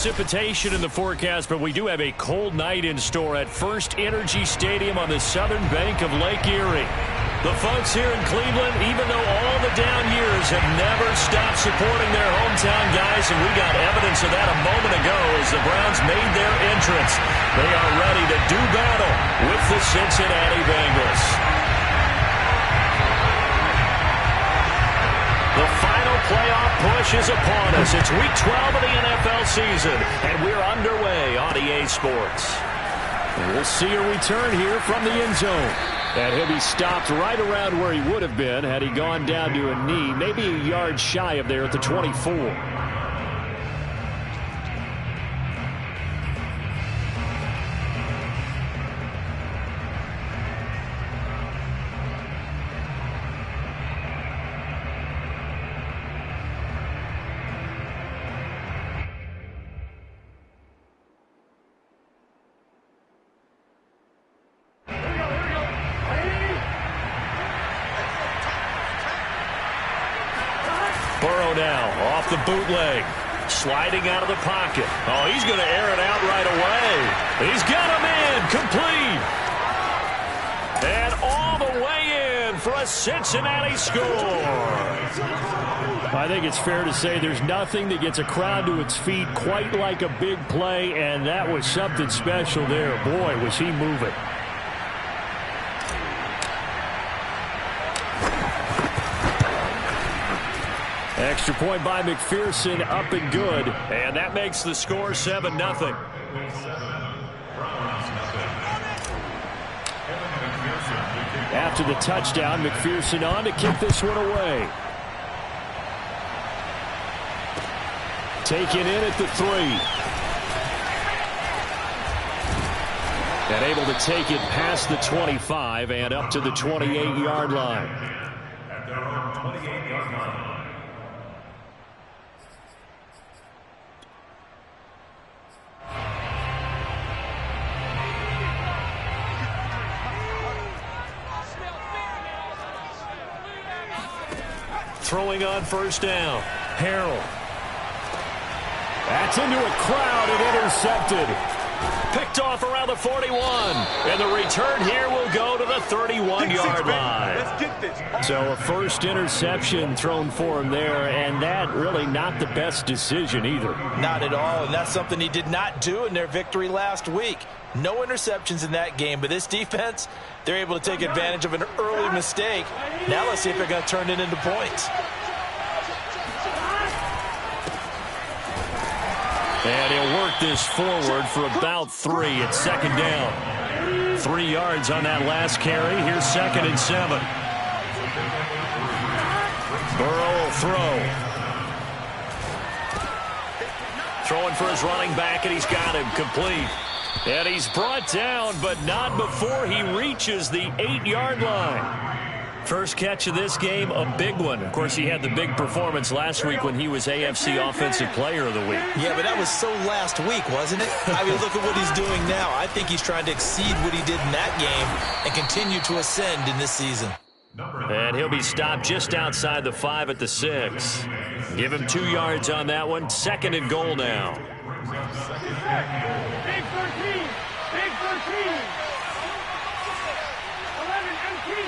Precipitation in the forecast, but we do have a cold night in store at First Energy Stadium on the southern bank of Lake Erie. The folks here in Cleveland, even though all the down years, have never stopped supporting their hometown guys, and we got evidence of that a moment ago as the Browns made their entrance. They are ready to do battle with the Cincinnati Bengals. The final playoff push is upon us. It's Week 12 of the NFL season, and we're underway on EA Sports. And we'll see a return here from the end zone. And he'll be stopped right around where he would have been had he gone down to a knee, maybe a yard shy of there at the 24. Burrow now off the bootleg. Sliding out of the pocket. Oh, he's going to air it out right away. He's got him in. Complete. And all the way in for a Cincinnati score. I think it's fair to say there's nothing that gets a crowd to its feet quite like a big play, and that was something special there. Boy, was he moving. Extra point by McPherson, up and good. And that makes the score 7-0. After the touchdown, McPherson on to kick this one away. Taken in at the 3. And able to take it past the 25 and up to the 28-yard line. At their own 28-yard line. Throwing on first down. Harrell. That's into a crowd and intercepted. Picked off around the 41. And the return here will go to the 31-yard line. Let's get this. So a first interception thrown for him there, and that really not the best decision either. Not at all, and that's something he did not do in their victory last week. No interceptions in that game, but this defense, they're able to take advantage of an early mistake. Now let's see if they're going to turn it into points. And he'll work this forward for about 3 at second down. 3 yards on that last carry. Here's 2nd and 7. Burrow will throw. Throwing for his running back, and he's got him complete. And he's brought down, but not before he reaches the 8-yard line. First catch of this game, a big one. Of course, he had the big performance last week when he was AFC Offensive Player of the Week. Yeah, but that was so last week, wasn't it? I mean, look at what he's doing now. I think he's trying to exceed what he did in that game and continue to ascend in this season. And he'll be stopped just outside the 5 at the 6. Give him 2 yards on that one. 2nd and goal now. Big 13. Big 13. 11 empty.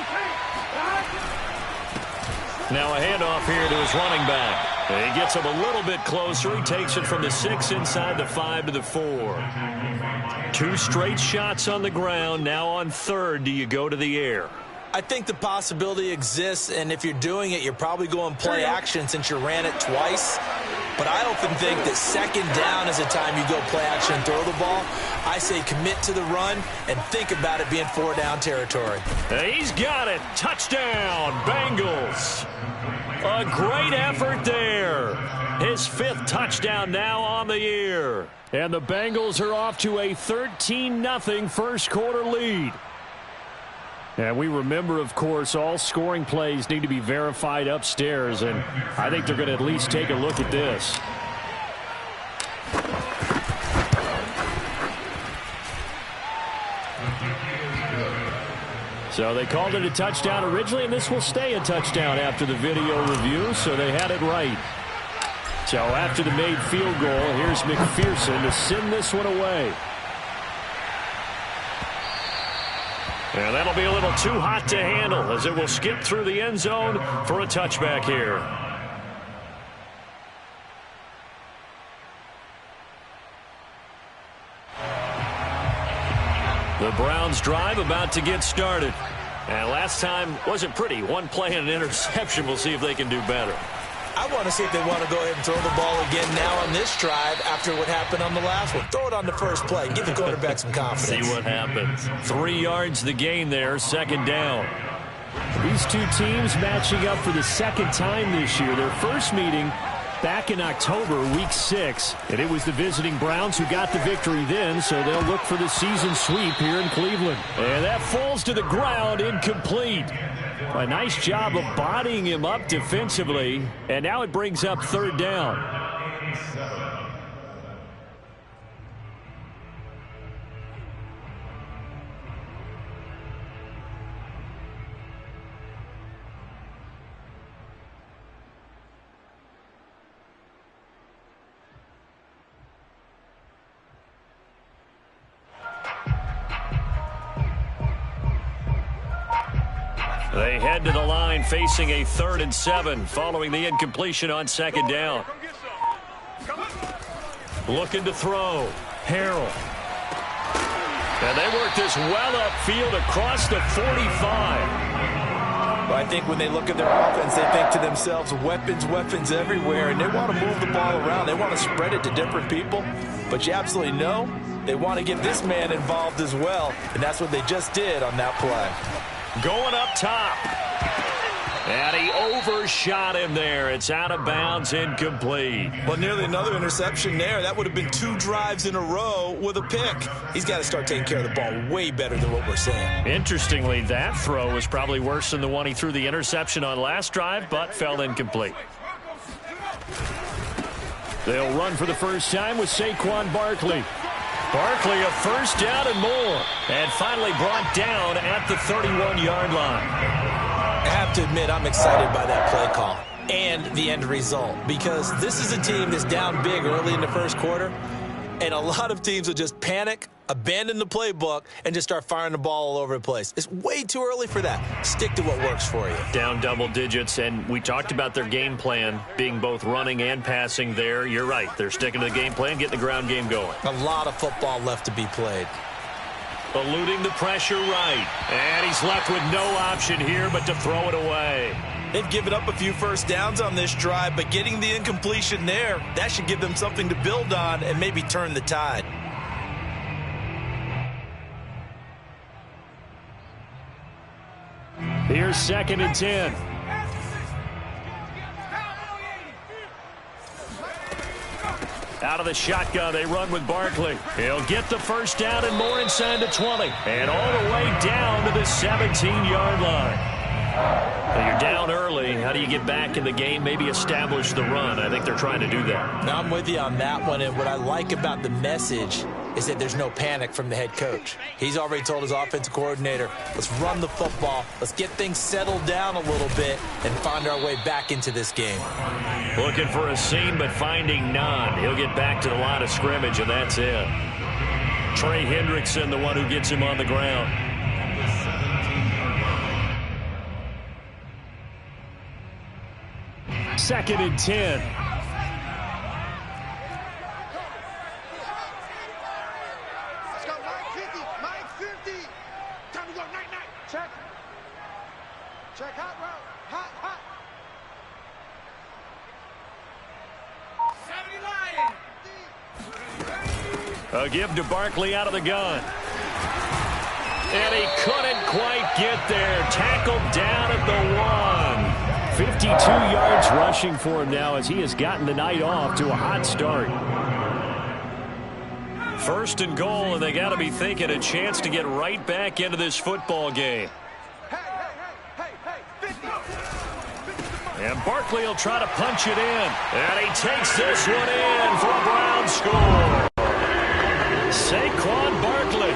Now a handoff here to his running back. And he gets him a little bit closer. He takes it from the 6 inside the 5 to the 4. 2 straight shots on the ground. Now on 3rd, do you go to the air? I think the possibility exists, and if you're doing it, you're probably going play action since you ran it twice. But I often think that 2nd down is the time you go play action and throw the ball. I say commit to the run and think about it being 4-down territory. He's got it. Touchdown, Bengals. A great effort there. His 5th touchdown now on the year. And the Bengals are off to a 13-0 first quarter lead. And we remember, of course, all scoring plays need to be verified upstairs, and I think they're going to at least take a look at this. So they called it a touchdown originally, and this will stay a touchdown after the video review, so they had it right. So after the made field goal, here's McPherson to send this one away. And that'll be a little too hot to handle as it will skip through the end zone for a touchback here. The Browns drive about to get started. And last time wasn't pretty. One play and an interception. We'll see if they can do better. I want to see if they want to go ahead and throw the ball again now on this drive after what happened on the last one. Throw it on the first play. Give the quarterback some confidence. See what happens. 3 yards the gain there, second down. These two teams matching up for the second time this year. Their first meeting back in October, week 6. And it was the visiting Browns who got the victory then, so they'll look for the season sweep here in Cleveland. And that falls to the ground, incomplete. A nice job of bodying him up defensively, and now it brings up third down. They head to the line facing a 3rd and 7 following the incompletion on second down. Looking to throw. Harrell. And they work this well upfield across the 45. Well, I think when they look at their offense, they think to themselves, weapons everywhere, and they want to move the ball around. They want to spread it to different people. But you absolutely know they want to get this man involved as well, and that's what they just did on that play. Going up top. And he overshot him there. It's out of bounds, incomplete. Well, nearly another interception there. That would have been 2 drives in a row with a pick. He's got to start taking care of the ball way better than what we're saying. Interestingly, that throw was probably worse than the one he threw the interception on last drive, but fell incomplete. They'll run for the first time with Saquon Barkley. Barkley a first down and more. And finally brought down at the 31-yard line. I have to admit, I'm excited by that play call and the end result, because this is a team that's down big early in the first quarter, and a lot of teams will just panic, abandon the playbook, and just start firing the ball all over the place. It's way too early for that. Stick to what works for you. Down double digits, and we talked about their game plan being both running and passing there. You're right. They're sticking to the game plan, getting the ground game going. A lot of football left to be played. Eluding the pressure right. And he's left with no option here but to throw it away. They've given up a few first downs on this drive, but getting the incompletion there, that should give them something to build on and maybe turn the tide. Here's 2nd and 10. Out of the shotgun, they run with Barkley. He'll get the first down and more inside the 20. And all the way down to the 17-yard line. Now you're down early. How do you get back in the game? Maybe establish the run. I think they're trying to do that. Now I'm with you on that one. And what I like about the message is that there's no panic from the head coach. He's already told his offensive coordinator, let's run the football. Let's get things settled down a little bit and find our way back into this game. Looking for a seam, but finding none. He'll get back to the line of scrimmage, and that's it. Trey Hendrickson, the one who gets him on the ground. Second and 10. Let's go, 950, 950. Time to go, night. Check. Check, hot route. Hot. 70 Lion. A give to Barkley out of the gun. And he couldn't quite get there. Tackled down at the 1. 52 yards rushing for him now as he has gotten the night off to a hot start. 1st and goal, and they got to be thinking a chance to get right back into this football game. And Barkley will try to punch it in. And he takes this one in for a Brown score. Saquon Barkley.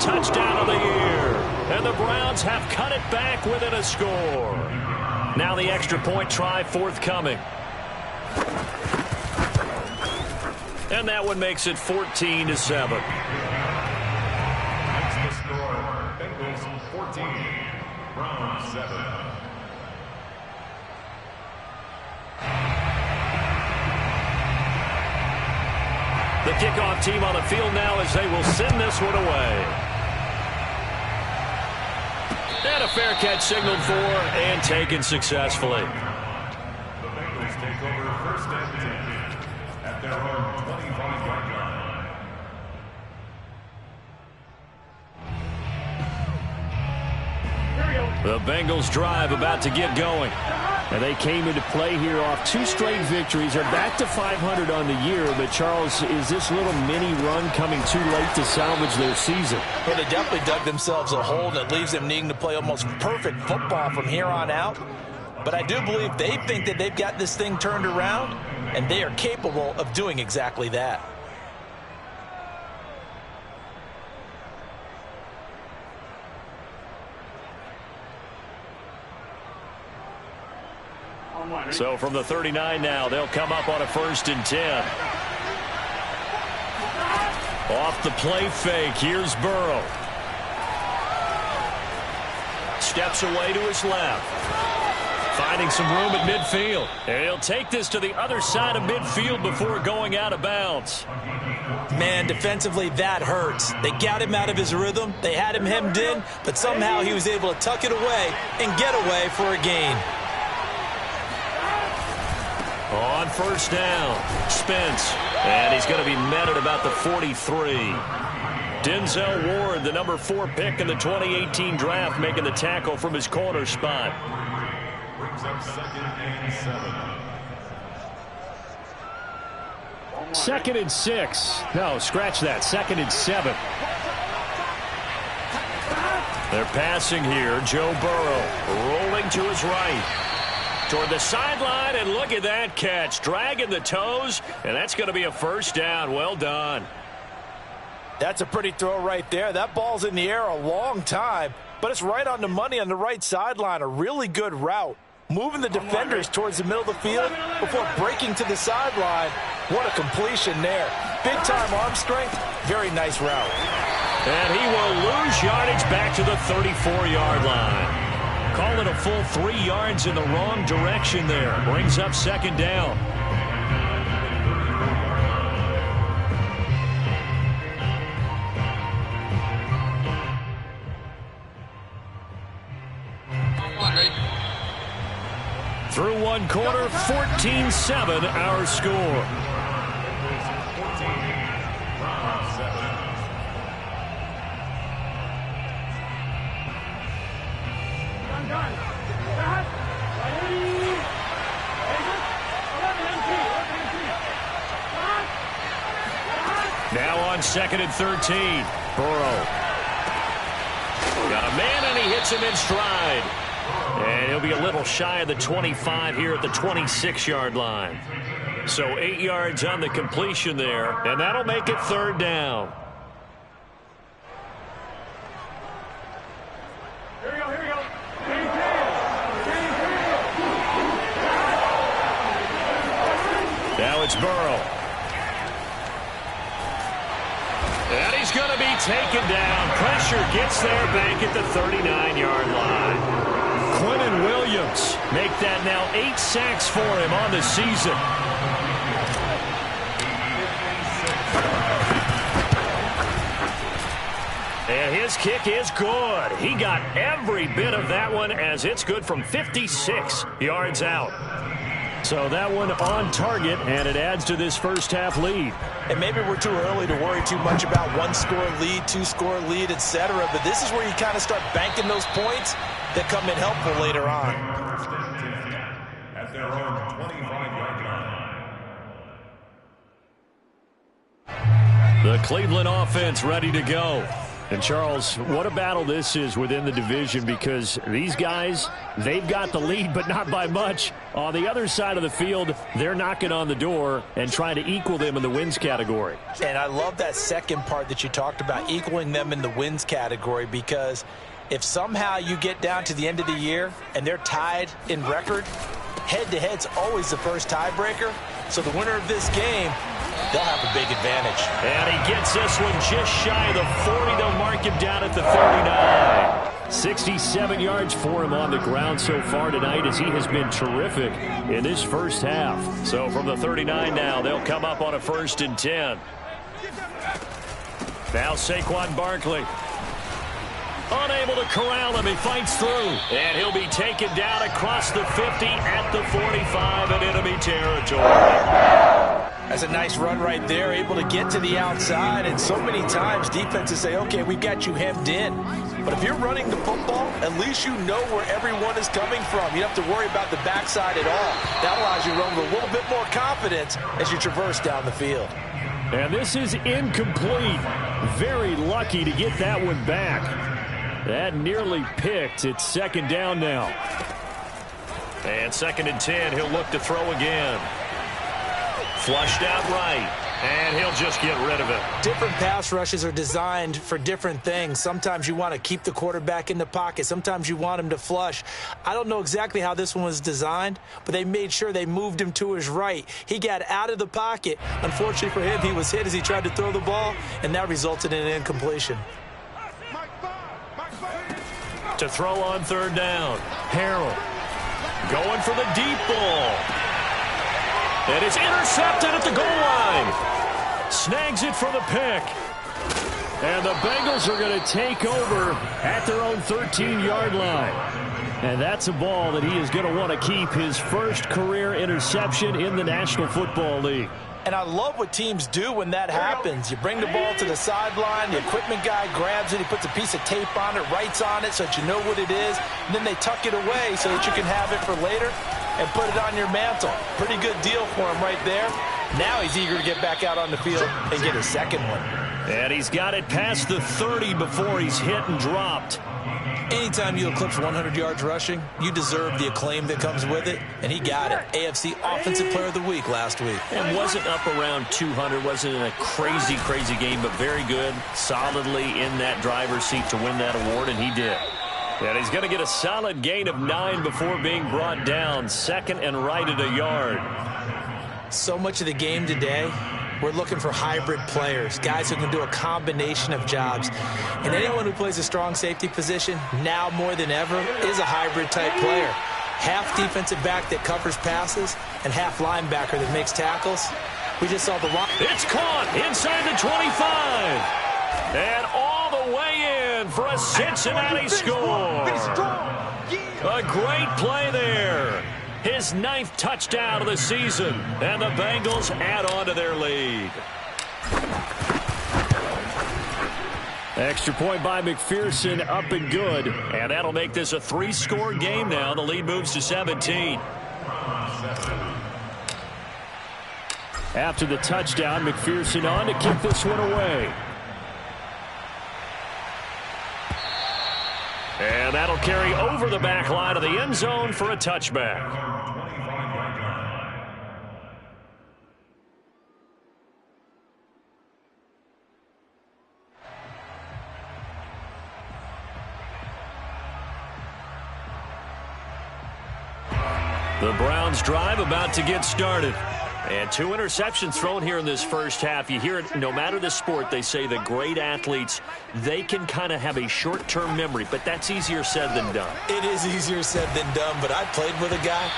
touchdown of the year. And the Browns have cut it back within a score. Now the extra point try forthcoming. And that one makes it 14-7. That's the score. Bengals 14, Browns 7. The kickoff team on the field now as they will send this one away. And a fair catch signaled for and taken successfully. The Bengals take over first and 10 at their own 25-yard line. The Bengals drive about to get going. And they came into play here off 2 straight victories. They're back to 500 on the year. But, Charles, is this little mini run coming too late to salvage their season? Well, they definitely dug themselves a hole that leaves them needing to play almost perfect football from here on out. But I do believe they think that they've got this thing turned around, and they are capable of doing exactly that. So from the 39 now, they'll come up on a 1st and 10. Off the play fake, here's Burrow. Steps away to his left. Finding some room at midfield. And he'll take this to the other side of midfield before going out of bounds. Man, defensively, that hurts. They got him out of his rhythm. They had him hemmed in, but somehow he was able to tuck it away and get away for a gain. On 1st down, Spence. And he's going to be met at about the 43. Denzel Ward, the number 4 pick in the 2018 draft, making the tackle from his corner spot. Brings up 2nd and 7. 2nd and 6. No, scratch that. 2nd and 7. They're passing here. Joe Burrow rolling to his right. Toward the sideline, and look at that catch. Dragging the toes, and that's going to be a 1st down. Well done. That's a pretty throw right there. That ball's in the air a long time, but it's right on the money on the right sideline. A really good route. Moving the defenders towards the middle of the field before breaking to the sideline. What a completion there. Big-time arm strength. Very nice route. And he will lose yardage back to the 34-yard line. Call it a full 3 yards in the wrong direction there. Brings up 2nd down. Through 1 quarter, 14-7 our score. Now on 2nd and 13. Burrow. Got a man, and he hits him in stride. And he'll be a little shy of the 25 here at the 26-yard line. So 8 yards on the completion there, and that'll make it 3rd down. Here we go. Now it's Burrow. And he's going to be taken down. Pressure gets there back at the 39-yard line. Quinnen Williams make that now 8 sacks for him on the season. And his kick is good. He got every bit of that one as it's good from 56 yards out. So that one on target, and it adds to this first half lead. And maybe we're too early to worry too much about 1-score lead, 2-score lead, etc. But this is where you kind of start banking those points that come in helpful later on. At their own 25-yard line. The Cleveland offense ready to go. And, Charles, what a battle this is within the division, because these guys, they've got the lead, but not by much. On the other side of the field, they're knocking on the door and trying to equal them in the wins category. And I love that second part that you talked about, equaling them in the wins category, because if somehow you get down to the end of the year and they're tied in record, head-to-head's always the first tiebreaker. So the winner of this game, they'll have a big advantage. And he gets this one just shy of the 40. They'll mark him down at the 39. 67 yards for him on the ground so far tonight, as he has been terrific in this first half. So from the 39 now, they'll come up on a 1st and 10. Now Saquon Barkley. Unable to corral him. He fights through. And he'll be taken down across the 50 at the 45 in enemy territory. That's a nice run right there, able to get to the outside. And so many times defenses say, okay, we've got you hemmed in. But if you're running the football, at least you know where everyone is coming from. You don't have to worry about the backside at all. That allows you to run with a little bit more confidence as you traverse down the field. And this is incomplete. Very lucky to get that one back. That nearly picked. It's 2nd down now. And 2nd and 10. He'll look to throw again. Flushed out right. And he'll just get rid of it. Different pass rushes are designed for different things. Sometimes you want to keep the quarterback in the pocket. Sometimes you want him to flush. I don't know exactly how this one was designed, but they made sure they moved him to his right. He got out of the pocket. Unfortunately for him, he was hit as he tried to throw the ball, and that resulted in an incompletion. To throw on 3rd down. Harrell going for the deep ball. And it's intercepted at the goal line. Snags it for the pick. And the Bengals are going to take over at their own 13-yard line. And that's a ball that he is going to want to keep, his first career interception in the National Football League. And I love what teams do when that happens. You bring the ball to the sideline, the equipment guy grabs it, he puts a piece of tape on it, writes on it so that you know what it is, and then they tuck it away so that you can have it for later and put it on your mantle. Pretty good deal for him right there. Now he's eager to get back out on the field and get his second one. And he's got it past the 30 before he's hit and dropped. Anytime you eclipse 100 yards rushing, you deserve the acclaim that comes with it, and he got it. AFC Offensive Player of the Week last week. And wasn't up around 200, wasn't in a crazy, crazy game, but very good, solidly in that driver's seat to win that award, and he did. And he's going to get a solid gain of 9 before being brought down, 2nd and right at a yard. So much of the game today, we're looking for hybrid players, guys who can do a combination of jobs. And anyone who plays a strong safety position, now more than ever, is a hybrid-type player. Half defensive back that covers passes and half linebacker that makes tackles. We just saw the line. It's caught inside the 25. And all the way in for a Cincinnati score. A great play there. His 9th touchdown of the season, and the Bengals add on to their lead. Extra point by McPherson, up and good. And that'll make this a 3-score game now. The lead moves to 17. After the touchdown, McPherson on to kick this one away. And that'll carry over the back line of the end zone for a touchback. The Browns drive about to get started. And 2 interceptions thrown here in this first half. You hear it, no matter the sport, they say the great athletes, they can kind of have a short-term memory, but that's easier said than done. It is easier said than done, but I played with a guy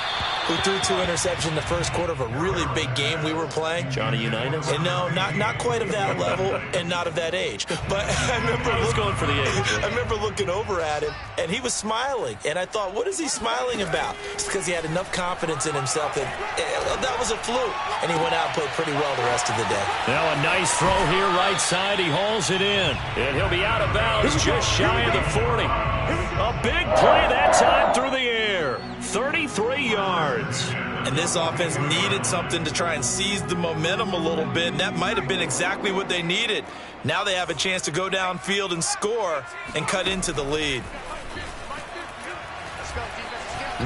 who threw 2 interceptions in the first quarter of a really big game we were playing. Johnny Unitas? And no, not quite of that level and not of that age. But I remember going for the age. I remember looking over at him, and he was smiling. And I thought, what is he smiling about? It's because he had enough confidence in himself that that was a fluke. And he went out and played pretty well the rest of the day. Now a nice throw here right side. He hauls it in. And he'll be out of bounds just shy of the 40. A big play that time through the air. 33 yards. And this offense needed something to try and seize the momentum a little bit, and that might have been exactly what they needed. Now they have a chance to go downfield and score and cut into the lead.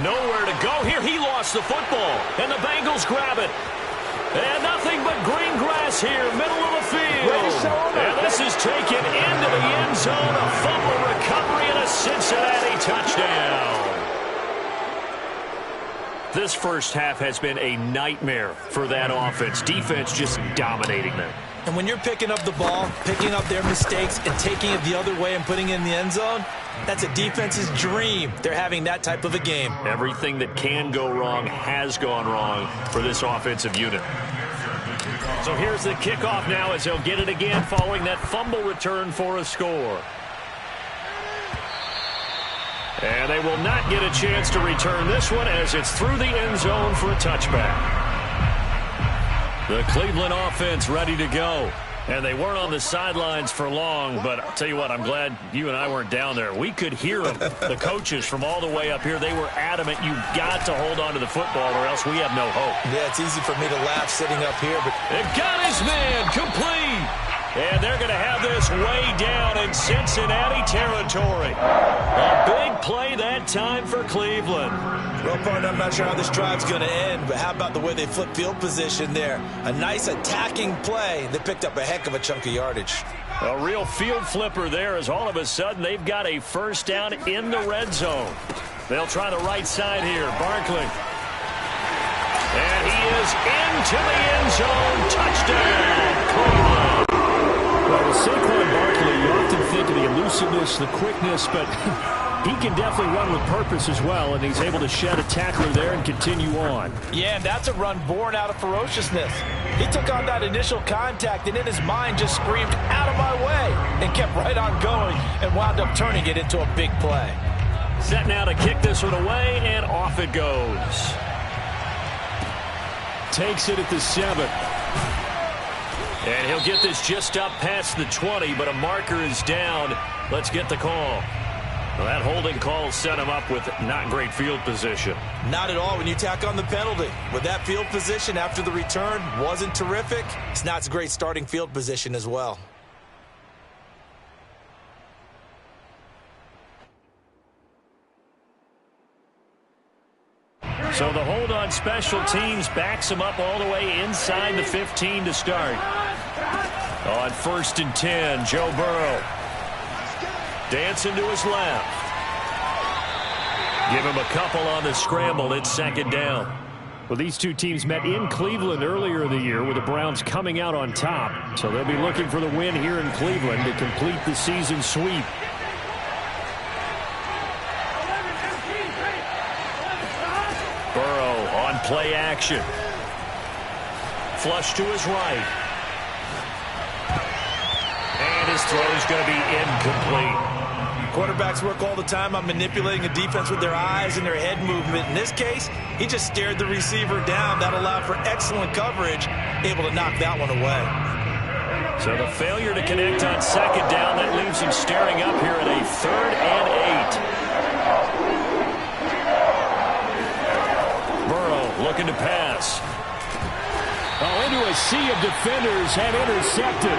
Nowhere to go here. He lost the football, and the Bengals grab it. And nothing but green grass here, middle of the field. And this is taken into the end zone. A fumble recovery and a Cincinnati touchdown. This first half has been a nightmare for that offense. Defense just dominating them. And when you're picking up the ball, picking up their mistakes, and taking it the other way and putting it in the end zone, that's a defense's dream. They're having that type of a game. Everything that can go wrong has gone wrong for this offensive unit. So here's the kickoff now as he'll get it again following that fumble return for a score. And they will not get a chance to return this one as it's through the end zone for a touchback. The Cleveland offense ready to go. And they weren't on the sidelines for long, but I'll tell you what, I'm glad you and I weren't down there. We could hear them, the coaches from all the way up here. They were adamant, you've got to hold on to the football or else we have no hope. Yeah, it's easy for me to laugh sitting up here, but it got his man complete. And they're going to have this way down in Cincinnati territory. A big play that time for Cleveland. Well, partner, I'm not sure how this drive's going to end, but how about the way they flip field position there? A nice attacking play that picked up a heck of a chunk of yardage. A real field flipper there as all of a sudden they've got a first down in the red zone. They'll try the right side here. Barkley. And he is into the end zone. Touchdown, Cleveland. Well, with Saquon Barkley, you often think of the elusiveness, the quickness, but he can definitely run with purpose as well, and he's able to shed a tackler there and continue on. Yeah, and that's a run born out of ferociousness. He took on that initial contact, and in his mind just screamed, out of my way, and kept right on going and wound up turning it into a big play. Set now to kick this one away, and off it goes. Takes it at the 7. And he'll get this just up past the 20, but a marker is down. Let's get the call. Well, that holding call set him up with not great field position. Not at all when you tack on the penalty. With that field position after the return wasn't terrific, it's not a great starting field position as well. So the hold on special teams backs him up all the way inside the 15 to start. On 1st and 10, Joe Burrow. Dancing to his left. Give him a couple on the scramble. It's 2nd down. Well, these two teams met in Cleveland earlier in the year with the Browns coming out on top. So they'll be looking for the win here in Cleveland to complete the season sweep. Burrow on play action. Flush to his right. And his throw is going to be incomplete. Quarterbacks work all the time on manipulating a defense with their eyes and their head movement. In this case, he just stared the receiver down. That allowed for excellent coverage, able to knock that one away. So the failure to connect on 2nd down, that leaves him staring up here at a 3rd and 8. Burrow looking to pass. Oh, into a sea of defenders and intercepted.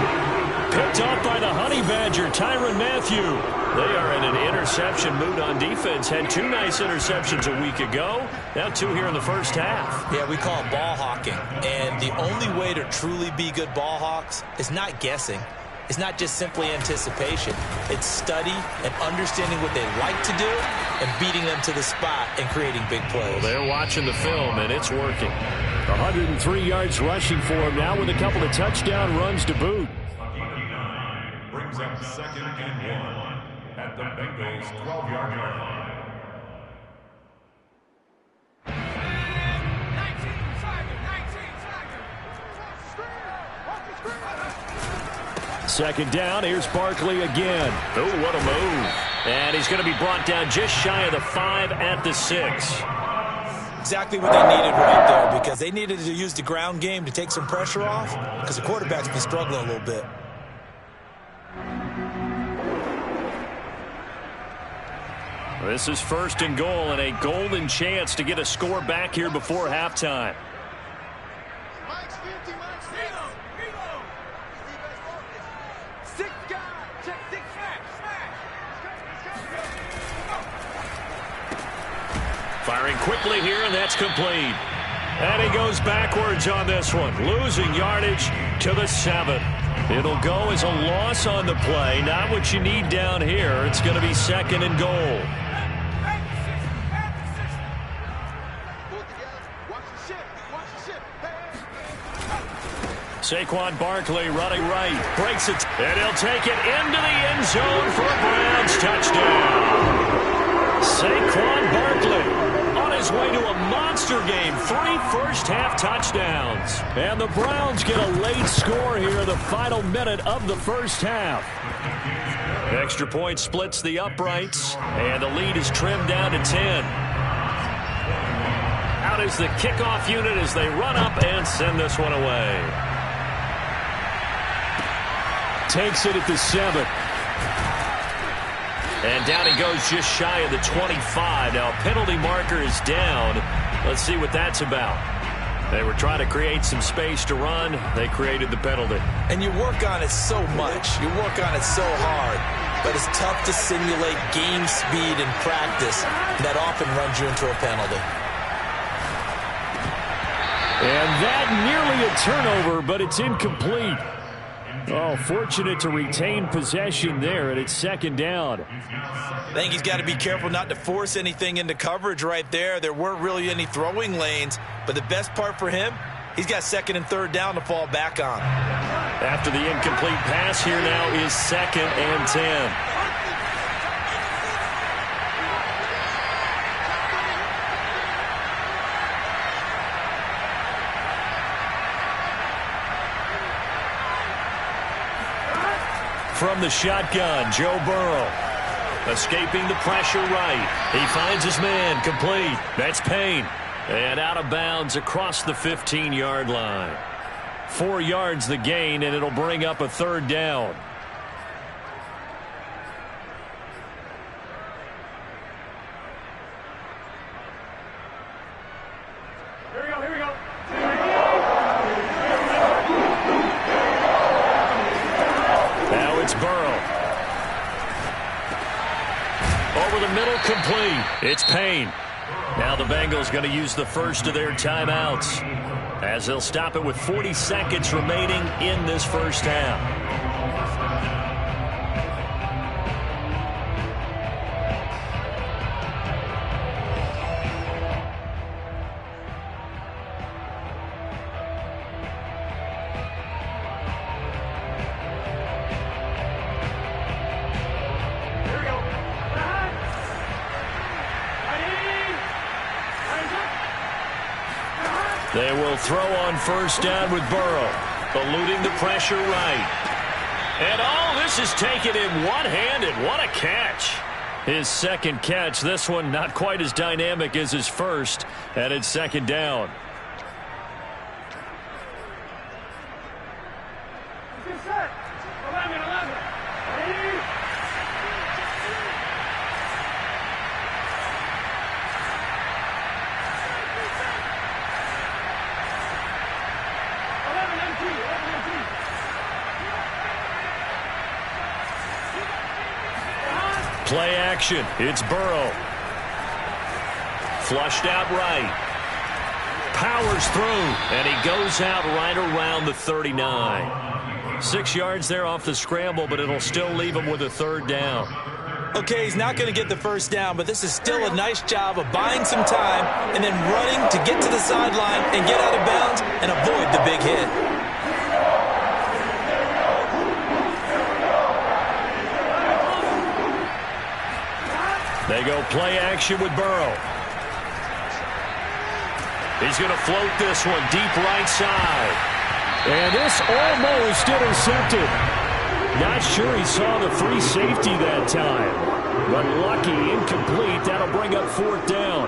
Picked off by the Honey Badger, Tyrann Mathieu. They are in an interception mood on defense. Had 2 nice interceptions a week ago. Now 2 here in the first half. Yeah, we call it ball hawking. And the only way to truly be good ball hawks is not guessing. It's not just simply anticipation. It's study and understanding what they like to do and beating them to the spot and creating big plays. Well, they're watching the film, and it's working. 103 yards rushing for him now with a couple of touchdown runs to boot. Brings up 2nd and 1 at the Bengals 12-yard line. Second down, here's Barkley again. Oh, what a move. And he's going to be brought down just shy of the 5 at the 6. Exactly what they needed right there, because they needed to use the ground game to take some pressure off, because the quarterback's been struggling a little bit. This is 1st and goal and a golden chance to get a score back here before halftime. Mike's 50, Mike's 50. Six guys. Check six. Firing quickly here, and that's complete. And he goes backwards on this one, losing yardage to the 7. It'll go as a loss on the play. Not what you need down here. It's going to be 2nd and goal. Saquon Barkley running right, breaks it, and he'll take it into the end zone for a Browns touchdown. Saquon Barkley on his way to a monster game, 3 first-half touchdowns. And the Browns get a late score here in the final minute of the first half. Extra point splits the uprights, and the lead is trimmed down to 10. Out is the kickoff unit as they run up and send this one away. Takes it at the 7. And down he goes just shy of the 25. Now, penalty marker is down. Let's see what that's about. They were trying to create some space to run. They created the penalty. And you work on it so much. You work on it so hard. But it's tough to simulate game speed in practice. That often runs you into a penalty. And that nearly a turnover, but it's incomplete. Oh, fortunate to retain possession there, and it's 2nd down. I think he's got to be careful not to force anything into coverage right there. There weren't really any throwing lanes, but the best part for him, he's got 2nd and 3rd down to fall back on. After the incomplete pass, here now is 2nd and 10. From the shotgun, Joe Burrow. Escaping the pressure right. He finds his man, complete. That's Payne. And out of bounds across the 15-yard line. 4 yards the gain, and it'll bring up a 3rd down. Here we go. Now it's Burrow. Over the middle, complete. It's Payne. Now the Bengals going to use the first of their timeouts as they'll stop it with 40 seconds remaining in this first half. They will throw on first down with Burrow, eluding the pressure right. And all this is taken in one-handed. What a catch. His 2nd catch. This one not quite as dynamic as his first, and it's 2nd down. Play action. It's Burrow. Flushed out right. Powers through, and he goes out right around the 39. 6 yards there off the scramble, but it'll still leave him with a 3rd down. Okay, he's not going to get the first down, but this is still a nice job of buying some time and then running to get to the sideline and get out of bounds and avoid the big hit. They go play action with Burrow. He's going to float this one deep right side. And this almost intercepted. Not sure he saw the free safety that time. But lucky, incomplete. That'll bring up 4th down.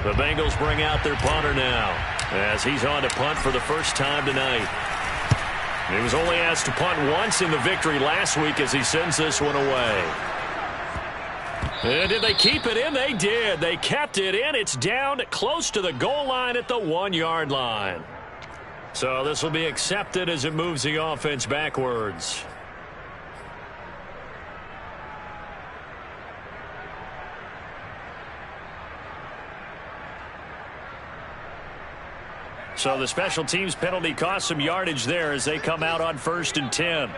The Bengals bring out their punter now as he's on to punt for the first time tonight. He was only asked to punt once in the victory last week as he sends this one away. And did they keep it in? They did. They kept it in. It's down close to the goal line at the 1-yard line. So this will be accepted as it moves the offense backwards. So the special teams penalty cost some yardage there as they come out on 1st and 10.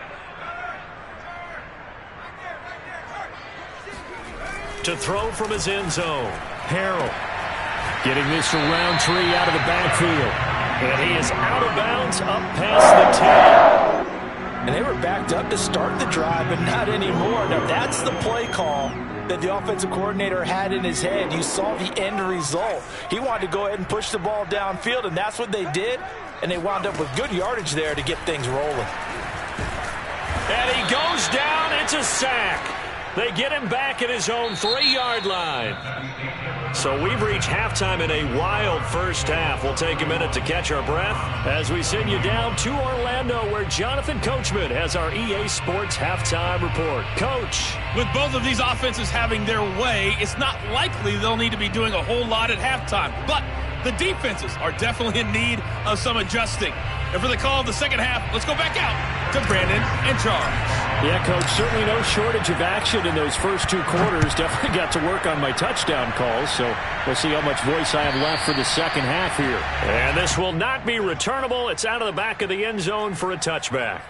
To throw from his end zone. Harrell getting this to Roundtree out of the backfield. And he is out of bounds up past the 10. And they were backed up to start the drive, but not anymore. Now that's the play call that the offensive coordinator had in his head. You saw the end result. He wanted to go ahead and push the ball downfield, and that's what they did. And they wound up with good yardage there to get things rolling. And he goes down. It's a sack. They get him back at his own 3-yard line. So we've reached halftime in a wild first half. We'll take a minute to catch our breath as we send you down to Orlando, where Jonathan Coachman has our EA Sports halftime report. Coach. With both of these offenses having their way, it's not likely they'll need to be doing a whole lot at halftime. But the defenses are definitely in need of some adjusting. And for the call of the second half, let's go back out to Brandon in charge. Yeah, Coach, certainly no shortage of action in those first 2 quarters. Definitely got to work on my touchdown calls, so we'll see how much voice I have left for the second half here. And this will not be returnable. It's out of the back of the end zone for a touchback.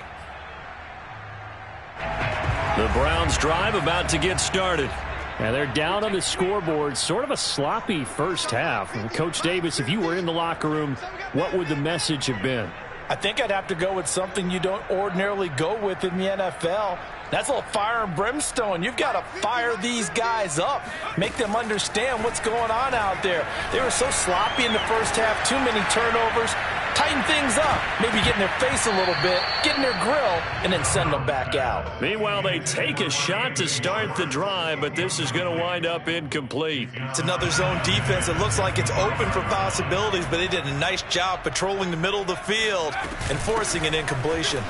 The Browns drive about to get started. And they're down on the scoreboard. Sort of a sloppy first half. And Coach Davis, if you were in the locker room, what would the message have been? I think I'd have to go with something you don't ordinarily go with in the NFL. That's a little fire and brimstone. You've got to fire these guys up. Make them understand what's going on out there. They were so sloppy in the first half. Too many turnovers. Tighten things up. Maybe get in their face a little bit. Get in their grill. And then send them back out. Meanwhile, they take a shot to start the drive, but this is going to wind up incomplete. It's another zone defense. It looks like it's open for possibilities, but they did a nice job patrolling the middle of the field and forcing an incompletion.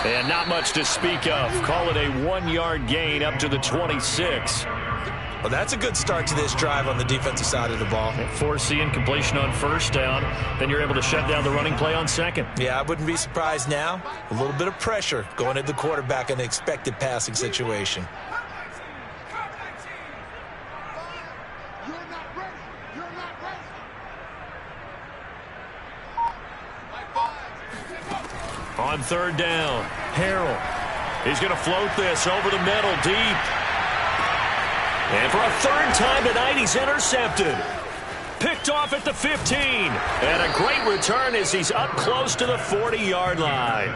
And not much to speak of. Call it a 1-yard gain up to the 26. Well, that's a good start to this drive on the defensive side of the ball. Force the incompletion on first down. Then you're able to shut down the running play on second. Yeah, I wouldn't be surprised now. A little bit of pressure going at the quarterback in an expected passing situation. On 3rd down, Harrell. He's going to float this over the middle, deep. And for a 3rd time tonight, he's intercepted. Picked off at the 15. And a great return as he's up close to the 40-yard line.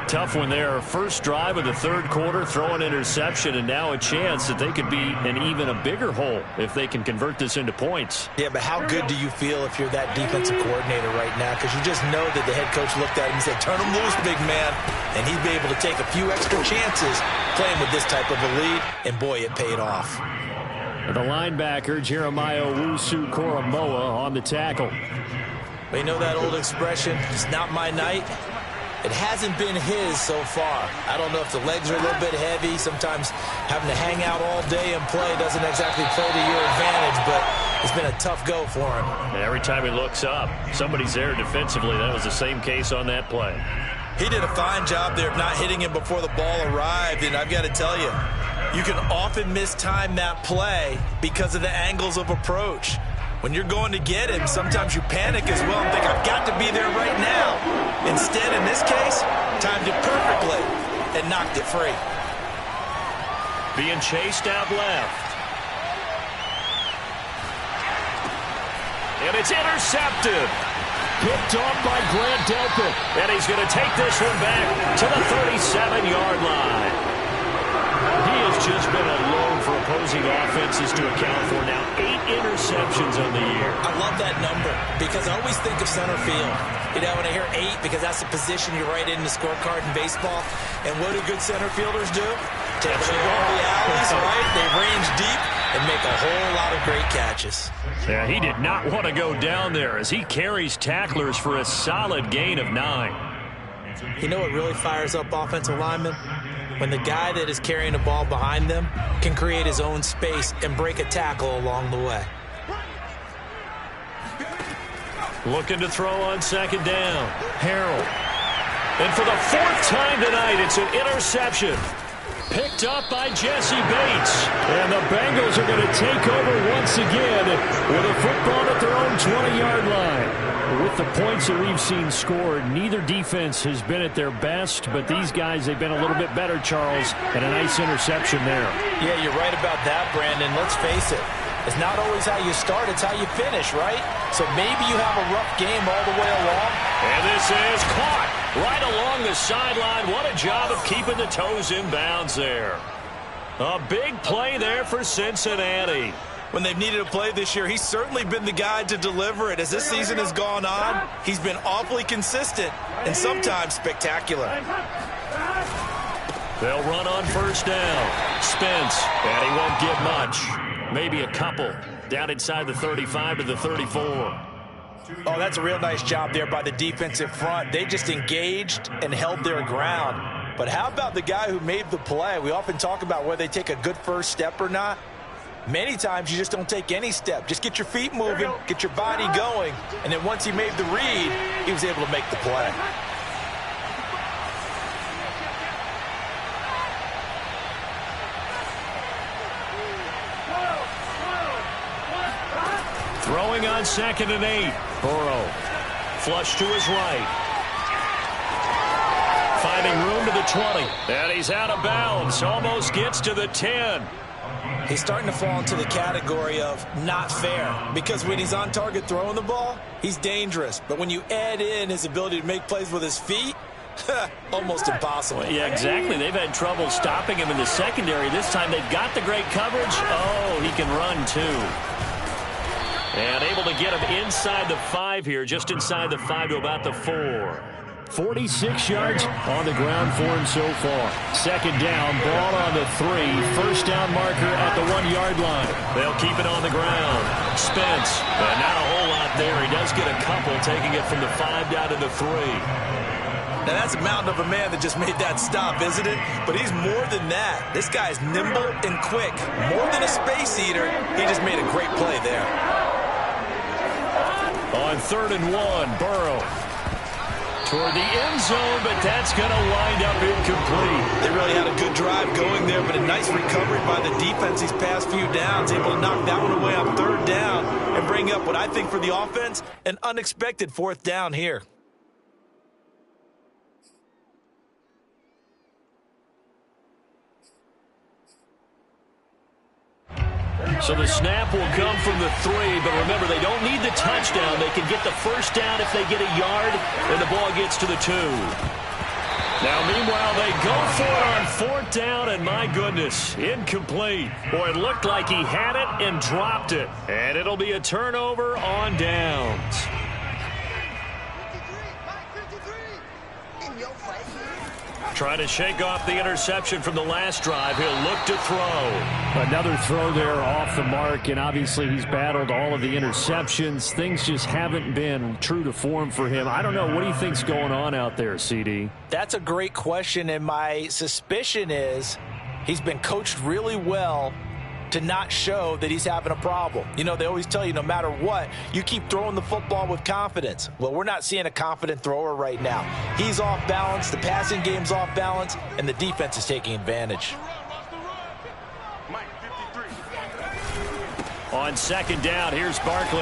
Tough one there. First drive of the 3rd quarter, throw an interception, and now a chance that they could be in even a bigger hole if they can convert this into points. Yeah, but how good do you feel if you're that defensive coordinator right now? Because you just know that the head coach looked at him and said, turn him loose, big man. And he'd be able to take a few extra chances playing with this type of a lead, and boy, it paid off. The linebacker, Jeremiah Owusu-Koramoah, on the tackle. Well, you know that old expression, it's not my night. It hasn't been his so far. I don't know if the legs are a little bit heavy. Sometimes having to hang out all day and play doesn't exactly play to your advantage, but it's been a tough go for him. And every time he looks up, somebody's there defensively. That was the same case on that play. He did a fine job there of not hitting him before the ball arrived, and I've got to tell you, you can often mistime that play because of the angles of approach. When you're going to get him, sometimes you panic as well and think, I've got to be there right now. Instead, in this case, timed it perfectly and knocked it free. Being chased out left. And it's intercepted. Picked off by Grant Delpit. And he's going to take this one back to the 37-yard line. He has just been alone for opposing offenses to account for now 8 interceptions on the year. I love that number because I always think of center field. You know, when I hear 8, because that's the position you write in the scorecard in baseball. And what do good center fielders do? take it over the alleys, right? They range deep and make a whole lot of great catches. Yeah, he did not want to go down there as he carries tacklers for a solid gain of 9. You know what really fires up offensive linemen? When the guy that is carrying the ball behind them can create his own space and break a tackle along the way. Looking to throw on 2nd down. Harrell. And for the 4th time tonight, it's an interception. Picked up by Jesse Bates. And the Bengals are going to take over once again with a football at their own 20-yard line. With the points that we've seen scored, neither defense has been at their best, but these guys, they've been a little bit better, Charles, and a nice interception there. Yeah, you're right about that, Brandon. Let's face it. It's not always how you start, it's how you finish, right? So maybe you have a rough game all the way along. And this is caught right along the sideline. What a job of keeping the toes in bounds there. A big play there for Cincinnati. When they've needed a play this year, he's certainly been the guy to deliver it. As this season has gone on, he's been awfully consistent and sometimes spectacular. They'll run on 1st down. Spence, and he won't get much. Maybe a couple. Down inside the 35 to the 34. Oh, that's a real nice job there by the defensive front. They just engaged and held their ground. But how about the guy who made the play? We often talk about whether they take a good first step or not. Many times you just don't take any step. Just get your feet moving, get your body going, and then once he made the read, he was able to make the play. Throwing on 2nd and 8. Burrow. Flush to his right. Finding room to the 20. And he's out of bounds. Almost gets to the 10. He's starting to fall into the category of not fair, because when he's on target throwing the ball, he's dangerous. But when you add in his ability to make plays with his feet, almost impossible. Yeah, exactly. They've had trouble stopping him in the secondary. This time they've got the great coverage. Oh, he can run too. And able to get him inside the 5 here, just inside the 5 to about the 4. 46 yards on the ground for him so far. 2nd down, ball on the 3. 1st down marker at the 1-yard line. They'll keep it on the ground. Spence, but not a whole lot there. He does get a couple, taking it from the 5 down to the 3. Now, that's a mountain of a man that just made that stop, isn't it? But he's more than that. This guy's nimble and quick. More than a space eater, he just made a great play there. On 3rd and 1, Burrow. Toward the end zone, but that's going to wind up incomplete. They really had a good drive going there, but a nice recovery by the defense these past few downs, able to knock that one away on 3rd down and bring up what I think for the offense, an unexpected 4th down here. So the snap will come from the 3, but remember, they don't need the touchdown. They can get the 1st down if they get a yard, and the ball gets to the 2. Now, meanwhile, they go for it on 4th down, and my goodness, incomplete. Boy, it looked like he had it and dropped it. And it'll be a turnover on downs. 53, in your face. Trying to shake off the interception from the last drive. He'll look to throw. Another throw there off the mark, and obviously he's battled all of the interceptions. Things just haven't been true to form for him. I don't know. What do you think's going on out there, CD? That's a great question, and my suspicion is he's been coached really well to not show that he's having a problem. You know, they always tell you no matter what, you keep throwing the football with confidence. Well, we're not seeing a confident thrower right now. He's off balance, the passing game's off balance, and the defense is taking advantage. On 2nd down, here's Barkley.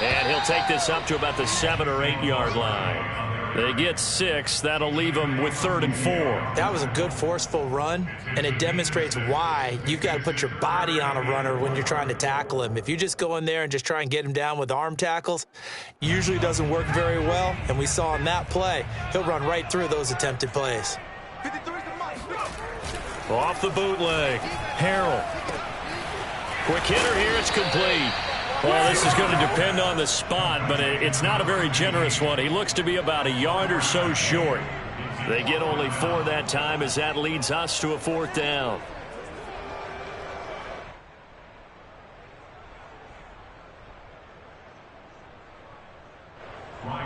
And he'll take this up to about the 7 or 8 yard line. They get 6. That'll leave them with 3rd and 4. That was a good forceful run, and it demonstrates why you've got to put your body on a runner when you're trying to tackle him. If you just go in there and just try and get him down with arm tackles, usually doesn't work very well, and we saw in that play, he'll run right through those attempted plays. Off the bootleg, Harrell. Quick hitter here, it's complete. Well, this is going to depend on the spot, but it's not a very generous one. He looks to be about a yard or so short. They get only 4 that time as that leads us to a 4th down.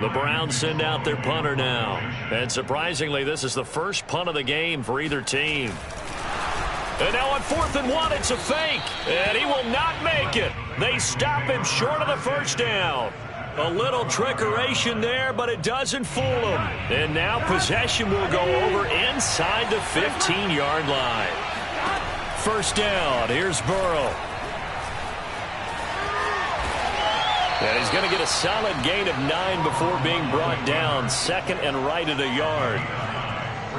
The Browns send out their punter now. And surprisingly, this is the first punt of the game for either team. And now on 4th and 1, it's a fake. And he will not make it. They stop him short of the first down. A little trickeration there, but it doesn't fool him. And now possession will go over inside the 15-yard line. First down. Here's Burrow. And he's going to get a solid gain of 9 before being brought down. 2nd and right at a yard.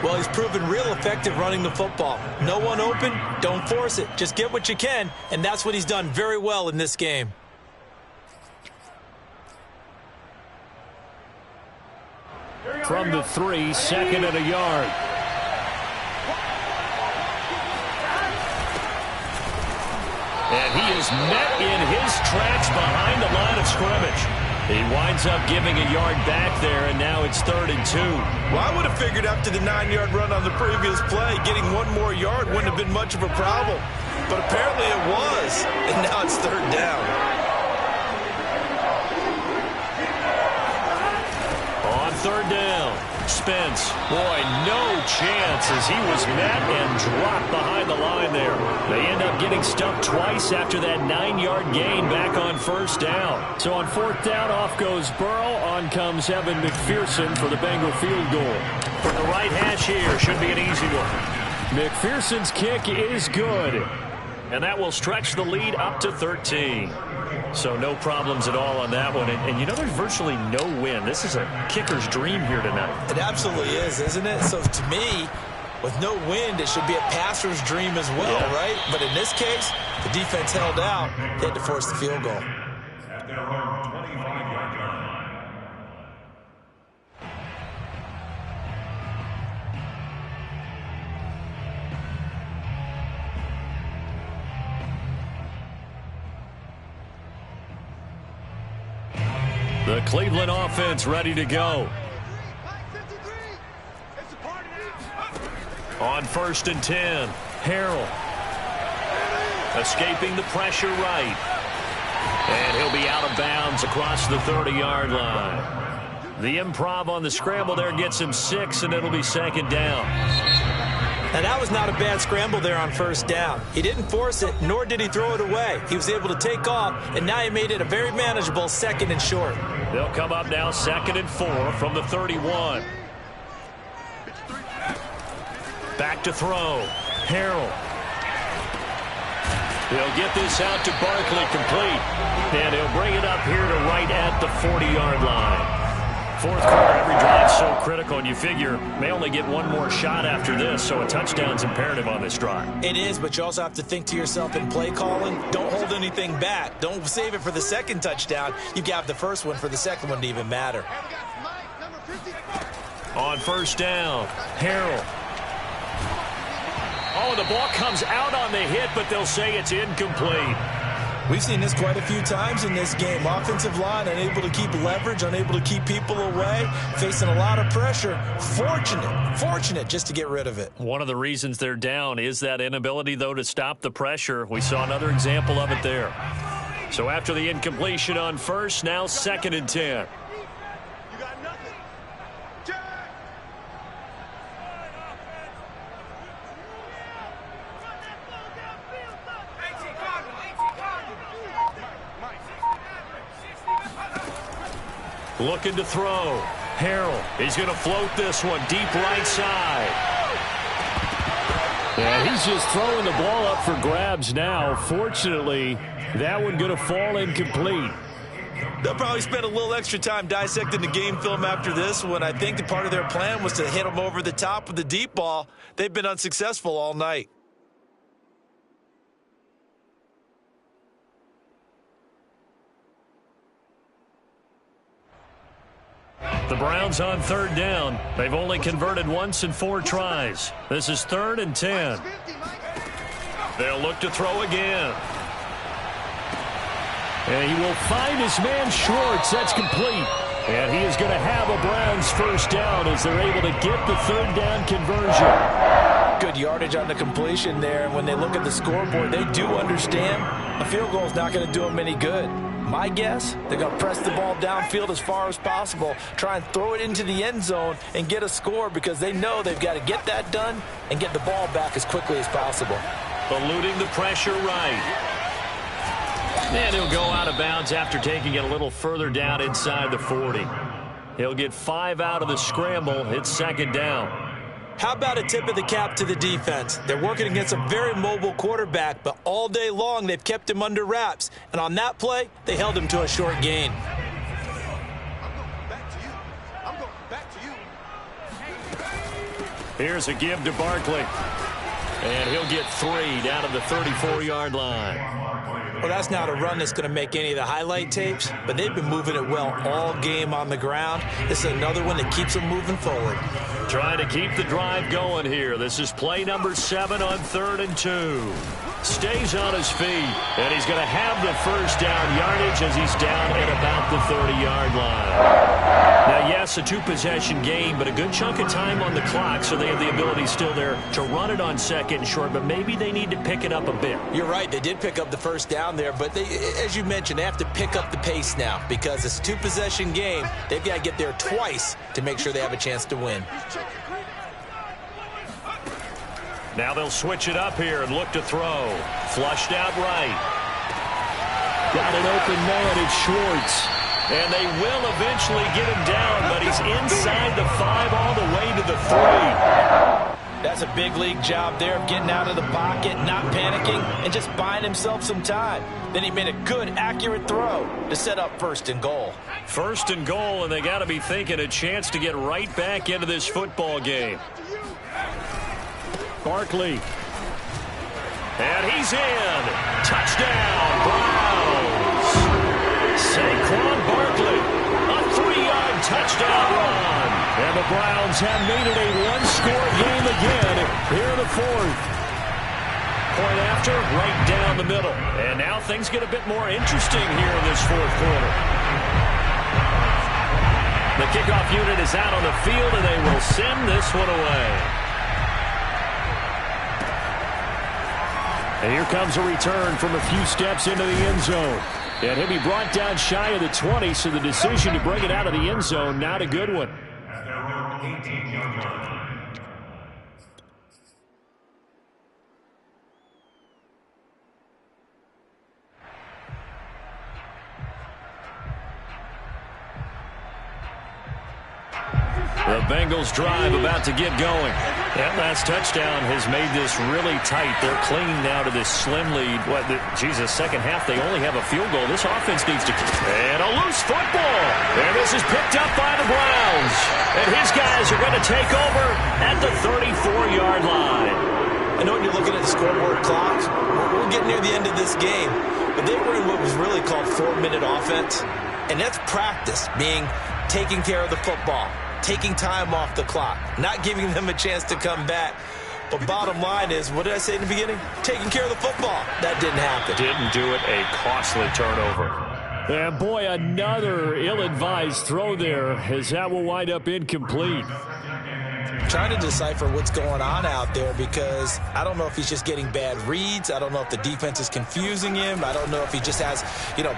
Well, he's proven real effective running the football. No one open, don't force it. Just get what you can, and that's what he's done very well in this game. From the 3, 2nd and a yard. And he is met in his tracks behind the line of scrimmage. He winds up giving a yard back there, and now it's 3rd and 2. Well, I would have figured after the 9-yard run on the previous play, getting 1 more yard wouldn't have been much of a problem. But apparently it was, and now it's 3rd down. On 3rd down, Spence. Boy, no chance as he was met and dropped behind the line there. They end up getting stuffed twice after that 9-yard gain back on 1st down. So on 4th down, off goes Burrow. On comes Evan McPherson for the Bengal field goal. From the right hash here, should be an easy one. McPherson's kick is good. And that will stretch the lead up to 13. So no problems at all on that one. And you know, there's virtually no wind. This is a kicker's dream here tonight. It absolutely is, isn't it? So to me, with no wind, it should be a passer's dream as well, right? But in this case, the defense held out. They had to force the field goal. At their own 25-yard line. The Cleveland offense ready to go. On 1st and 10, Harrell. Escaping the pressure right. And he'll be out of bounds across the 30-yard line. The improv on the scramble there gets him 6, and it'll be 2nd down. Now, that was not a bad scramble there on 1st down. He didn't force it, nor did he throw it away. He was able to take off, and now he made it a very manageable 2nd and short. They'll come up now 2nd and 4 from the 31. Back to throw. Harrell. He'll get this out to Barkley complete. And he'll bring it up here to right at the 40-yard line. 4th quarter, every drive so critical, and you figure may only get 1 more shot after this, so a touchdown's imperative on this drive. It is, but you also have to think to yourself in play calling, don't hold anything back. Don't save it for the 2nd touchdown. You got the 1st one for the 2nd one to even matter. On 1st down, Harrell. Oh, the ball comes out on the hit, but they'll say it's incomplete. We've seen this quite a few times in this game. Offensive line unable to keep leverage, unable to keep people away, facing a lot of pressure. Fortunate just to get rid of it. One of the reasons they're down is that inability, though, to stop the pressure. We saw another example of it there. So after the incompletion on 1st, now 2nd and 10. Looking to throw. Harrell. He's going to float this one deep right side. Yeah, he's just throwing the ball up for grabs now. Fortunately, that one going to fall incomplete. They'll probably spend a little extra time dissecting the game film after this one. I think that part of their plan was to hit him over the top with the deep ball. They've been unsuccessful all night. The Browns on 3rd down. They've only converted once in 4 tries. This is 3rd and 10. They'll look to throw again. And he will find his man Schwartz. That's complete. And he is going to have a Browns first down as they're able to get the third down conversion. Good yardage on the completion there. And when they look at the scoreboard, they do understand a field goal is not going to do them any good. My guess, they're going to press the ball downfield as far as possible, try and throw it into the end zone and get a score because they know they've got to get that done and get the ball back as quickly as possible. Eluding the pressure right. And he'll go out of bounds after taking it a little further down inside the 40. He'll get 5 out of the scramble. It's second down. How about a tip of the cap to the defense? They're working against a very mobile quarterback, but all day long they've kept him under wraps. And on that play, they held him to a short gain. Here's a give to Barkley. And he'll get 3 down to the 34-yard line. Well, that's not a run that's going to make any of the highlight tapes, but they've been moving it well all game on the ground. This is another one that keeps them moving forward. Trying to keep the drive going here. This is play number 7 on 3rd and 2. Stays on his feet, and he's going to have the first down yardage as he's down at about the 30-yard line. Now, yes, a 2-possession game, but a good chunk of time on the clock, so they have the ability still there to run it on 2nd and short, but maybe they need to pick it up a bit. You're right. They did pick up the first down there, but they, as you mentioned, they have to pick up the pace now because it's a 2-possession game. They've got to get there twice to make sure they have a chance to win. Now they'll switch it up here and look to throw. Flushed out right. Got an open man. It's Schwartz. And they will eventually get him down, but he's inside the 5 all the way to the 3. That's a big league job there of getting out of the pocket, not panicking, and just buying himself some time. Then he made a good, accurate throw to set up 1st and goal. 1st and goal, and they got to be thinking a chance to get right back into this football game. Barkley. And he's in. Touchdown, Browns. Saquon Barkley, a 3-yard touchdown run. And the Browns have made it a 1-score game again here in the 4th. Point after, right down the middle. And now things get a bit more interesting here in this 4th quarter. The kickoff unit is out on the field, and they will send this one away. And here comes a return from a few steps into the end zone. And he'll be brought down shy of the 20, so the decision to bring it out of the end zone, not a good one. The Bengals drive about to get going. That last touchdown has made this really tight. They're clinging now to this slim lead. Second half, they only have a field goal. This offense needs to... And a loose football. And this is picked up by the Browns. And his guys are going to take over at the 34-yard line. I know when you're looking at the scoreboard clocks, we're getting near the end of this game. But they were in what was really called 4-minute offense. And that's practice, being taking care of the football, taking time off the clock, not giving them a chance to come back. But bottom line is, what did I say in the beginning? Taking care of the football. That didn't happen. Didn't do it. A costly turnover. And boy, another ill-advised throw there, as that will wind up incomplete. Trying to decipher what's going on out there because I don't know if he's just getting bad reads. I don't know if the defense is confusing him. I don't know if he just has,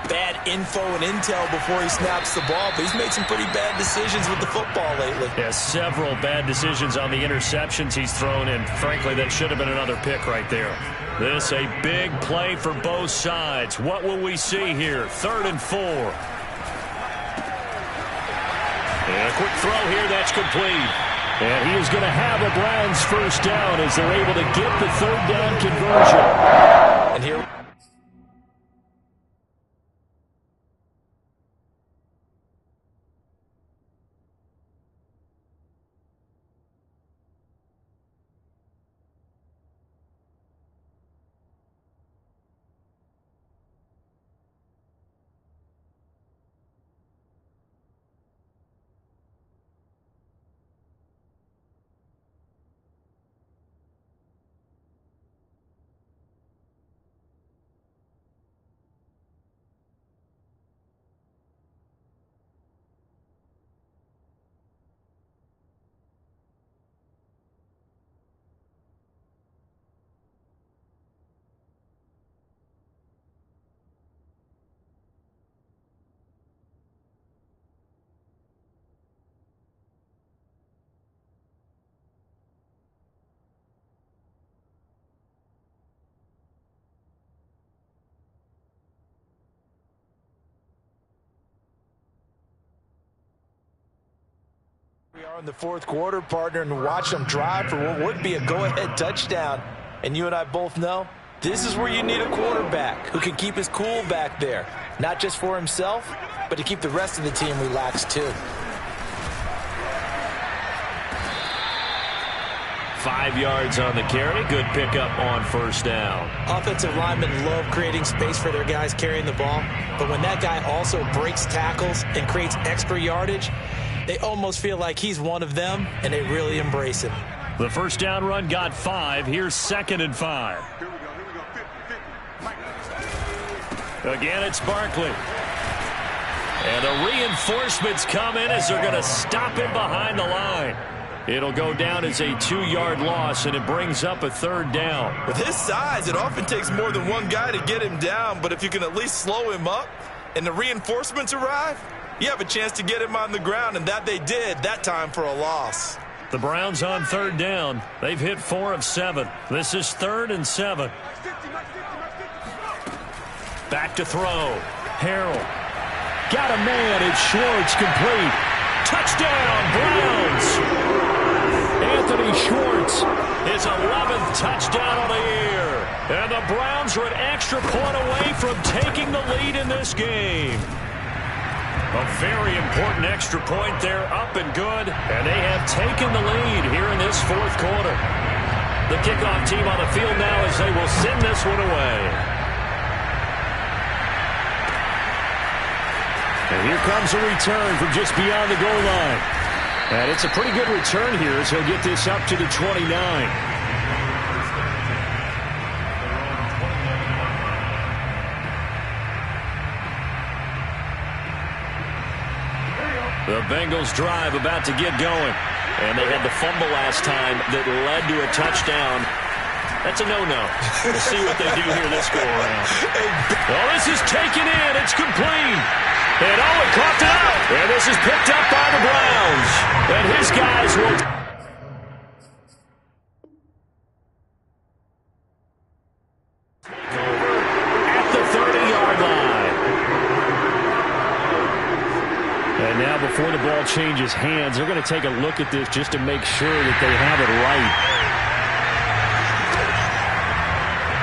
bad info and intel before he snaps the ball. But he's made some pretty bad decisions with the football lately. Yeah, several bad decisions on the interceptions he's thrown in. Frankly, that should have been another pick right there. This a big play for both sides. What will we see here? 3rd and 4. And a quick throw here. That's complete. And he is going to have a Browns first down as they're able to get the third down conversion. And here... In the fourth quarter, partner, and watch them drive for what would be a go-ahead touchdown. And you and I both know this is where you need a quarterback who can keep his cool back there, not just for himself, but to keep the rest of the team relaxed too. 5 yards on the carry. Good pickup on first down. Offensive linemen love creating space for their guys carrying the ball, but when that guy also breaks tackles and creates extra yardage, they almost feel like he's one of them, and they really embrace him. The first down run got 5. Here's 2nd and 5. Again, it's Barkley. And the reinforcements come in as they're going to stop him behind the line. It'll go down as a 2-yard loss, and it brings up a 3rd down. With his size, it often takes more than one guy to get him down, but if you can at least slow him up and the reinforcements arrive, you have a chance to get him on the ground, and that they did that time for a loss. The Browns on 3rd down. They've hit 4 of 7. This is 3rd and 7. Back to throw. Harrell. Got a man. It's Schwartz, complete. Touchdown, Browns. Anthony Schwartz. His 11th touchdown of the year. And the Browns are an extra point away from taking the lead in this game. A very important extra point there, up and good, and they have taken the lead here in this fourth quarter. The kickoff team on the field now as they will send this one away. And here comes a return from just beyond the goal line. And it's a pretty good return here as he'll get this up to the 29. The Bengals drive about to get going. And they had the fumble last time that led to a touchdown. That's a no-no. We'll see what they do here this go-around. Oh, this is taken in. It's complete. And oh, it caught it out. And this is picked up by the Browns. And his guys will... at the 30-yard line. And now before the ball changes hands, they're going to take a look at this just to make sure that they have it right.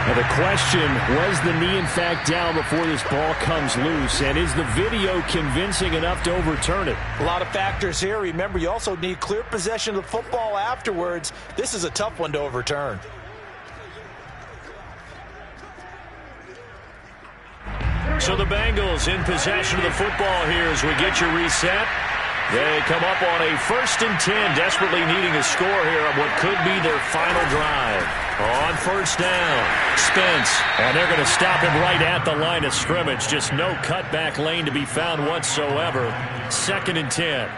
Now the question, was the knee in fact down before this ball comes loose? And is the video convincing enough to overturn it? A lot of factors here. Remember, you also need clear possession of the football afterwards. This is a tough one to overturn. So the Bengals in possession of the football here as we get you reset. They come up on a 1st and 10, desperately needing a score here on what could be their final drive. On first down, Spence, and they're going to stop him right at the line of scrimmage. Just no cutback lane to be found whatsoever. 2nd and 10.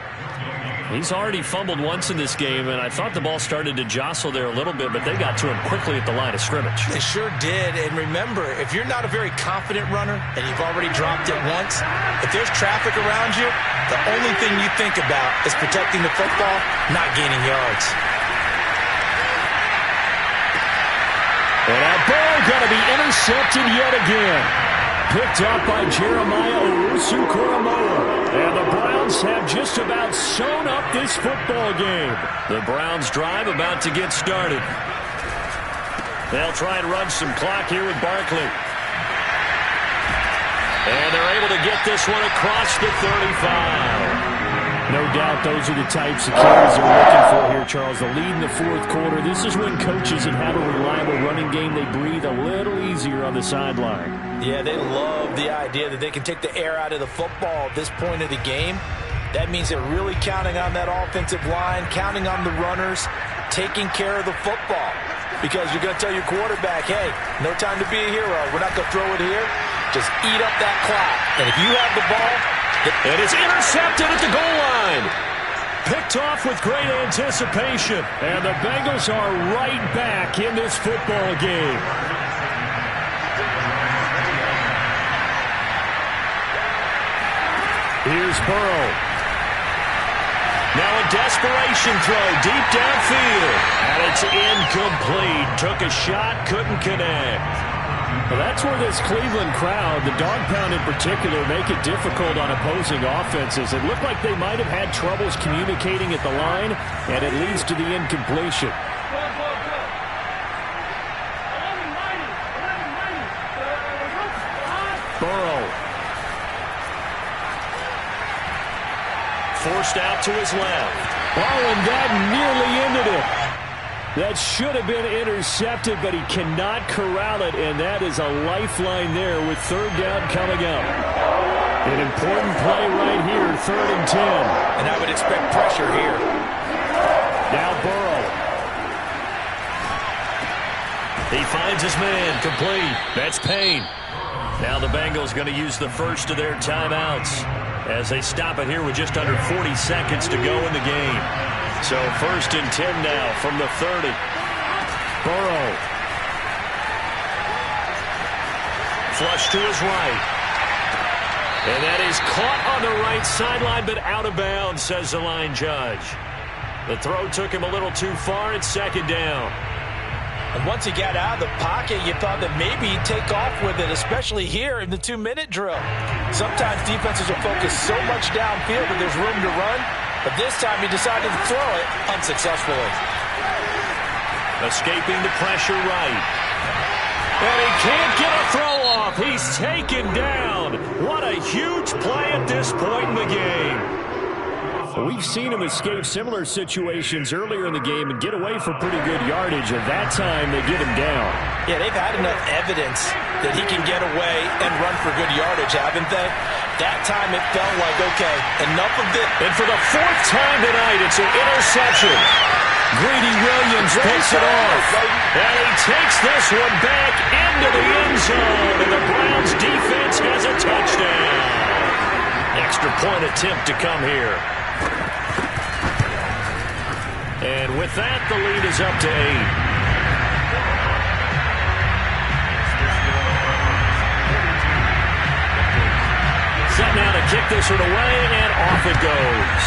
He's already fumbled once in this game, and I thought the ball started to jostle there a little bit, but they got to him quickly at the line of scrimmage. They sure did, and remember, if you're not a very confident runner and you've already dropped it once, if there's traffic around you, the only thing you think about is protecting the football, not gaining yards. And that ball going to be intercepted yet again. Picked up by Jeremiah Owusu-Koramoah. And the Browns have just about sewn up this football game. The Browns drive about to get started. They'll try and run some clock here with Barkley. And they're able to get this one across the 35. No doubt those are the types of carries they're looking for here, Charles. The lead in the fourth quarter. This is when coaches that have a reliable running game, they breathe a little easier on the sideline. Yeah, they love the idea that they can take the air out of the football at this point of the game. That means they're really counting on that offensive line, counting on the runners, taking care of the football. Because you're going to tell your quarterback, hey, no time to be a hero. We're not going to throw it here. Just eat up that clock. And if you have the ball... It is intercepted at the goal line. Picked off with great anticipation. And the Bengals are right back in this football game. Here's Burrow. Now a desperation throw deep downfield. And it's incomplete. Took a shot, couldn't connect. Well, that's where this Cleveland crowd, the dog pound in particular, make it difficult on opposing offenses. It looked like they might have had troubles communicating at the line, and it leads to the incompletion. Burrow. Forced out to his left. Oh, and that nearly ended it. That should have been intercepted, but he cannot corral it, and that is a lifeline there with third down coming up. An important play right here, 3rd and 10. And I would expect pressure here. Now Burrow. He finds his man, complete. That's Payne. Now the Bengals going to use the first of their timeouts as they stop it here with just under 40 seconds to go in the game. So 1st and 10 now from the 30. Burrow. Flush to his right. And that is caught on the right sideline, but out of bounds, says the line judge. The throw took him a little too far. It's 2nd down. And once he got out of the pocket, you thought that maybe he'd take off with it, especially here in the 2-minute drill. Sometimes defenses will focus so much downfield that there's room to run, but this time he decided to throw it unsuccessfully. Escaping the pressure right. And he can't get a throw off. He's taken down. What a huge play at this point in the game. We've seen him escape similar situations earlier in the game and get away for pretty good yardage. At that time, they get him down. Yeah, they've had enough evidence that he can get away and run for good yardage, haven't they? That time it felt like, okay, enough of this. And for the 4th time tonight, it's an interception. Greedy Williams picks it off. And he takes this one back into the end zone. And the Browns defense has a touchdown. Extra point attempt to come here. And with that, the lead is up to 8. Set now to kick this one away, and off it goes.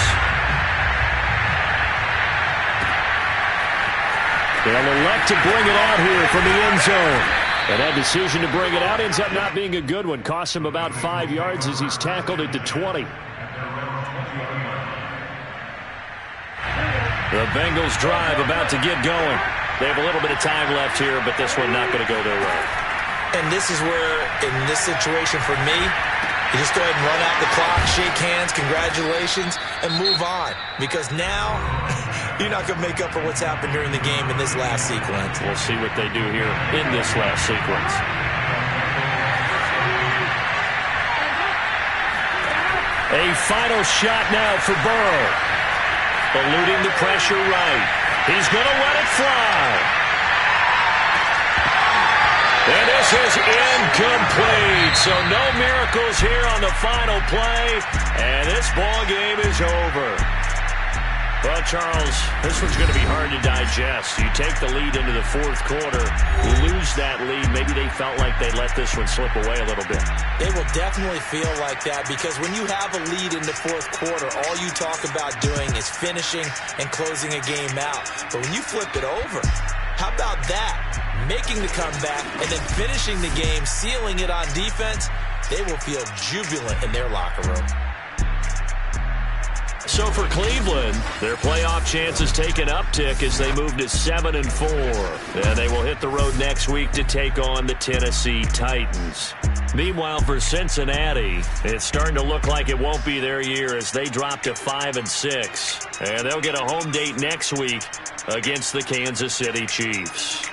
They'll elect to bring it out here from the end zone. And that decision to bring it out ends up not being a good one. Costs him about 5 yards as he's tackled at the 20. The Bengals drive about to get going. They have a little bit of time left here, but this one not going to go their way. And this is where, in this situation for me, you just go ahead and run out the clock, shake hands, congratulations, and move on. Because now, you're not going to make up for what's happened during the game in this last sequence. We'll see what they do here in this last sequence. A final shot now for Burrow. Eluding the pressure right. He's going to let it fly. And this is incomplete. So no miracles here on the final play. And this ball game is over. Well, Charles, this one's going to be hard to digest. You take the lead into the 4th quarter, lose that lead. Maybe they felt like they let this one slip away a little bit. They will definitely feel like that because when you have a lead in the 4th quarter, all you talk about doing is finishing and closing a game out. But when you flip it over, how about that? Making the comeback and then finishing the game, sealing it on defense, they will feel jubilant in their locker room. So for Cleveland, their playoff chances take an uptick as they move to 7-4. And they will hit the road next week to take on the Tennessee Titans. Meanwhile, for Cincinnati, it's starting to look like it won't be their year as they drop to 5-6. And they'll get a home date next week against the Kansas City Chiefs.